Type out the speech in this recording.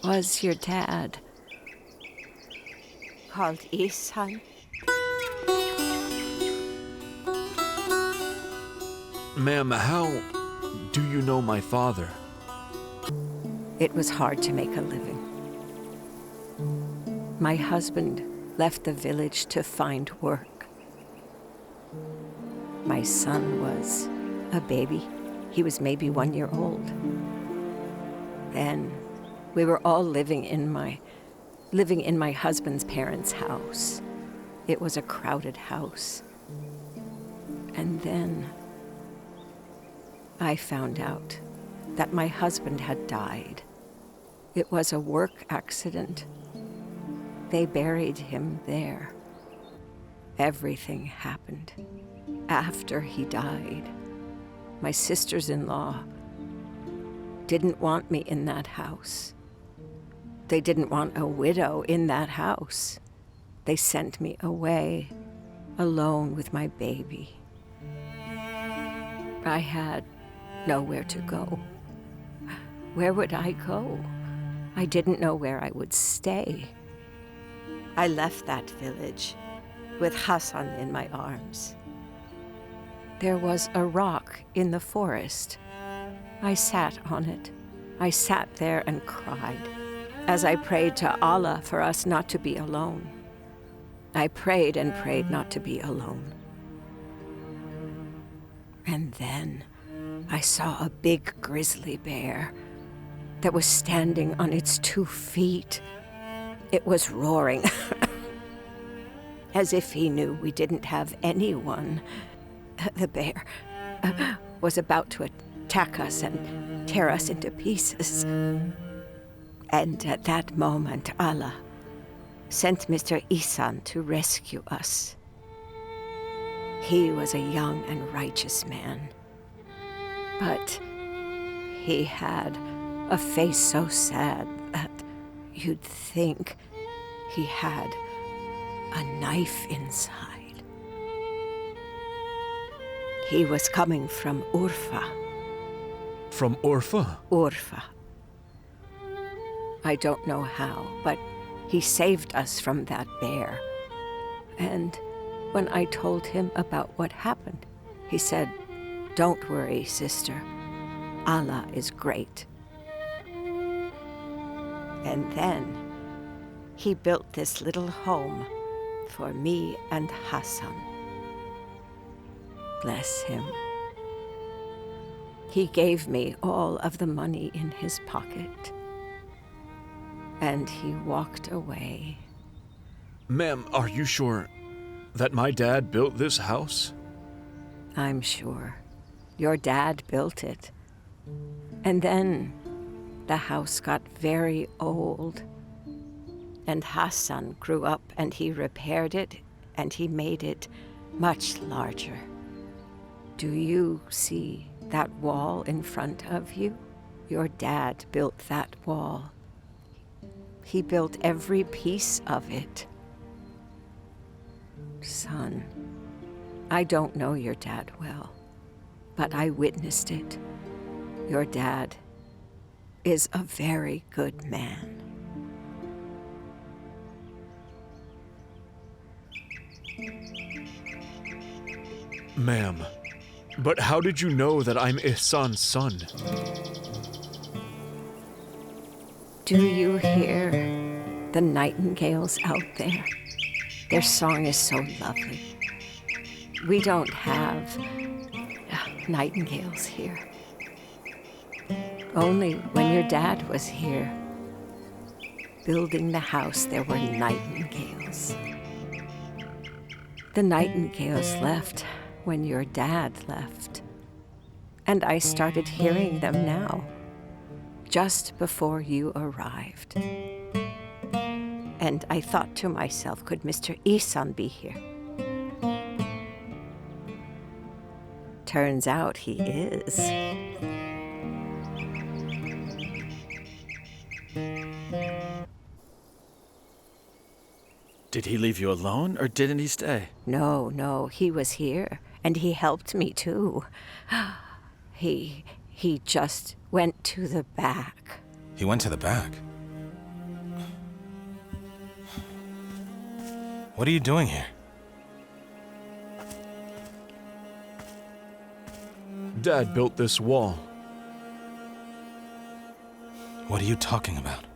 was your dad? Called Ihsan. Ma'am, how do you know my father? It was hard to make a living. My husband left the village to find work. My son was a baby. He was maybe 1 year old. Then we were all living in my husband's parents' house. It was a crowded house. And then I found out that my husband had died. It was a work accident. They buried him there. Everything happened after he died. My sisters-in-law didn't want me in that house. They didn't want a widow in that house. They sent me away, alone with my baby. I had nowhere to go. Where would I go? I didn't know where I would stay. I left that village with Hassan in my arms. There was a rock in the forest. I sat on it. I sat there and cried as I prayed to Allah for us not to be alone. I prayed and prayed not to be alone. And then I saw a big grizzly bear that was standing on its 2 feet. It was roaring, as if he knew we didn't have anyone. The bear was about to attack us and tear us into pieces. And at that moment, Allah sent Mr. Ihsan to rescue us. He was a young and righteous man, but he had a face so sad that you'd think he had a knife inside. He was coming from Urfa. From Urfa? Urfa. I don't know how, but he saved us from that bear. And when I told him about what happened, he said, "Don't worry, sister. Allah is great." And then he built this little home for me and Hassan. Bless him. He gave me all of the money in his pocket. And he walked away. Ma'am, are you sure that my dad built this house? I'm sure. Your dad built it. And then the house got very old. And Hassan grew up and he repaired it and he made it much larger. Do you see that wall in front of you? Your dad built that wall. He built every piece of it. Son, I don't know your dad well, but I witnessed it. Your dad is a very good man. Ma'am, but how did you know that I'm Ihsan's son? Do you hear the nightingales out there? Their song is so lovely. We don't have nightingales here. Only when your dad was here, building the house, there were nightingales. The nightingales left when your dad left. And I started hearing them now, just before you arrived. And I thought to myself, could Mr. Ihsan be here? Turns out he is. Did he leave you alone, or didn't he stay? No, he was here, and he helped me too. He just went to the back. He went to the back? What are you doing here? Dad built this wall. What are you talking about?